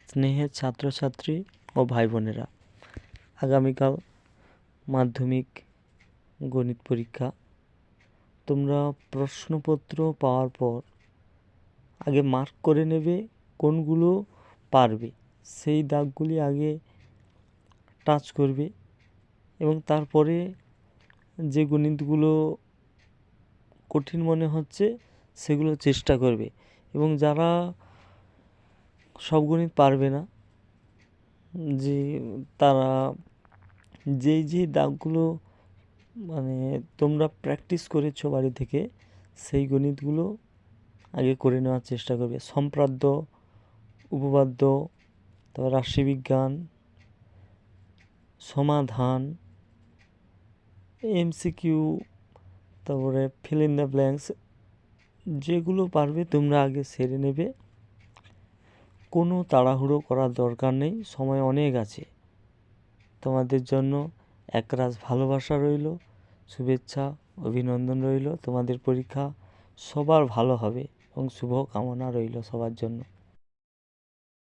স্নেহের ছাত্রছাত্রী ও ভাই বোনেরা, আগামীকাল মাধ্যমিক গণিত পরীক্ষা। তোমরা প্রশ্নপত্র পাওয়ার পর আগে মার্ক করে নেবে কোনগুলো পারবে, সেই দাগগুলি আগে টাচ করবে এবং তারপরে যে গণিতগুলো কঠিন মনে হচ্ছে সেগুলো চেষ্টা করবে। এবং যারা সব গণিত পারবে না, যে তারা যেই দাগগুলো তোমরা প্র্যাকটিস করেছো বাড়ি থেকে, সেই গণিতগুলো আগে করে নেওয়ার চেষ্টা করবে। সম্পাদ্য, উপপাদ্য, তারপর রাশিবিজ্ঞান, সমাধান, এমসিকিউ, তারপরে ফিল ইন দ্য ব্ল্যাঙ্কস, যেগুলো পারবে তোমরা আগে সেরে নেবে। কোনো তাড়াহুড়ো করার দরকার নেই, সময় অনেক আছে। তোমাদের জন্য একরাশ ভালোবাসা রইল, শুভেচ্ছা, অভিনন্দন রইল। তোমাদের পরীক্ষা সবার ভালো হবে এবং শুভ কামনা রইল সবার জন্য।